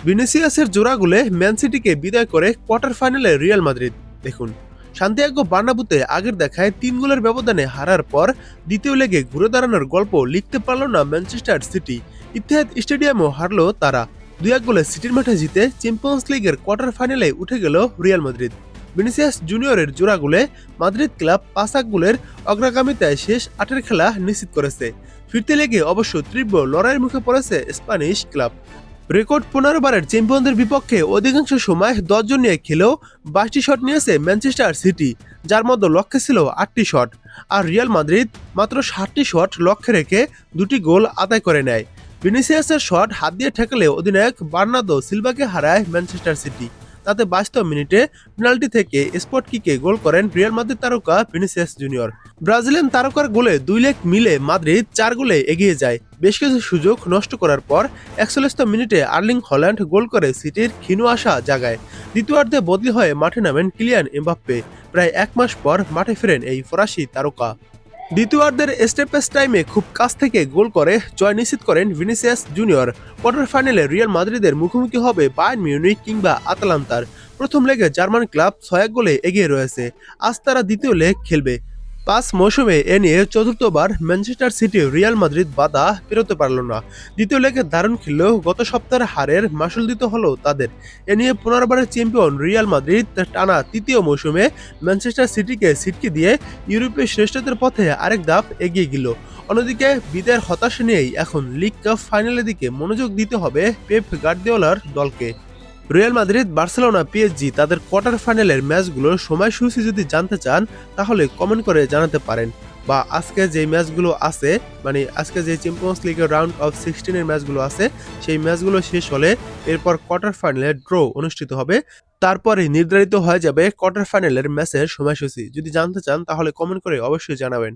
ভিনিসিয়াসের জোড়া গোলে ম্যান সিটিকে বিদায় করে কোয়ার্টার ফাইনালে রিয়াল মাদ্রিদ। দেখুন, সান্তিয়াগো বার্নাব্যুতে আগের দেখায় ৩ গোলের ব্যবধানে হারার পর দ্বিতীয় লেগে ঘুরে দাঁড়ানোর গল্প লিখতে পারল না ম্যানচেস্টার সিটি। ইতিহাদ স্টেডিয়ামেও হারল তারা। ২-১ গোলে সিটির মাঠে জিতে চ্যাম্পিয়ন্স লিগের কোয়ার্টার ফাইনালে উঠে গেল রিয়াল মাদ্রিদ। ভিনিসিয়াস জুনিয়রের জোড়া গোলে মাদ্রিদ ক্লাব ৫ গোলের অগ্রগামিতায় শেষ ৮-এর খেলা নিশ্চিত করেছে। ফিরতে লেগে অবশ্য তীব্র লড়াইয়ের মুখে পড়েছে স্প্যানিশ ক্লাব। রেকর্ড ১৫ বারের চ্যাম্পিয়নদের বিপক্ষে অধিকাংশ সময় ১০ জন নিয়ে খেলেও ২২টি শট নিয়েছে ম্যানচেস্টার সিটি, যার মধ্যে লক্ষ্যে ছিল ৮টি শট। আর রিয়াল মাদ্রিদ মাত্র ৭টি শট লক্ষ্যে রেখে ২টি গোল আদায় করে নেয়। ভিনিসিয়াসের শট হাত দিয়ে ঠেকালে অধিনায়ক বার্নার্দো সিলভাকে হারায় ম্যানচেস্টার সিটি। তাতে ২২তম মিনিটে পেনাল্টি থেকে স্পট কিকে গোল করেন রিয়াল মাদ্রিদ তারকা ভিনিসিয়াস জুনিয়র। ব্রাজিলিয়ান তারকার গোলে ২ লেগ মিলে মাদ্রিদ ৪ গোলে এগিয়ে যায়। বেশ কিছু সুযোগ নষ্ট করার পর ৪১তম মিনিটে আর্লিং হল্যান্ড গোল করে সিটির ক্ষীণ আশা জাগায়। দ্বিতীয়ার্ধে বদলি হয়ে মাঠে নামেন কিলিয়ান এমবাপ্পে। প্রায় ১ মাস পর মাঠে ফেরেন এই ফরাসি তারকা। দ্বিতীয়ার্ধের স্টেপেস টাইমে খুব কাছ থেকে গোল করে জয় নিশ্চিত করেন ভিনিসিয়াস জুনিয়র। কোয়ার্টার ফাইনালে রিয়াল মাদ্রিদের মুখোমুখি হবে বায়ার্ন মিউনিখ কিংবা আতালান্তার। প্রথম লেগে জার্মান ক্লাব ৬-১ গোলে এগিয়ে রয়েছে। আজ তারা দ্বিতীয় লেগ খেলবে। ৫ মৌসুমে এ নিয়ে চতুর্থবার ম্যানচেস্টার সিটি রিয়াল মাদ্রিদ বাধা পেরোতে পারল না। দ্বিতীয় লেগে দারুণ খেললেও গত সপ্তাহের হারের মাসুল দিতে হলো তাদের। এ নিয়ে ১৫ বারের চ্যাম্পিয়ন রিয়াল মাদ্রিদ টানা তৃতীয় মৌসুমে ম্যানচেস্টার সিটিকে ছিটকে দিয়ে ইউরোপীয় শ্রেষ্ঠত্বের পথে আরেক ধাপ এগিয়ে গেল। অন্যদিকে বিদায়ের হতাশা নিয়েই এখন লিগ কাপ ফাইনালের দিকে মনোযোগ দিতে হবে পেপ গার্দিওলার দলকে। রিয়াল মাদ্রিদ, বার্সেলোনা, পিএসজি তাদের কোয়ার্টার ফাইনালের ম্যাচগুলোর সময়সূচি যদি জানতে চান তাহলে কমেন্ট করে জানাতে পারেন। বা আজকে যে ম্যাচগুলো আছে, মানে আজকে যে চ্যাম্পিয়ন্স লিগের রাউন্ড অফ 16 এর ম্যাচগুলো আছে, সেই ম্যাচগুলো শেষ হলে এরপর কোয়ার্টার ফাইনালে ড্র অনুষ্ঠিত হবে। তারপরে নির্ধারিত হয়ে যাবে কোয়ার্টার ফাইনালের ম্যাচের সময়সূচি। যদি জানতে চান তাহলে কমেন্ট করে অবশ্যই জানাবেন।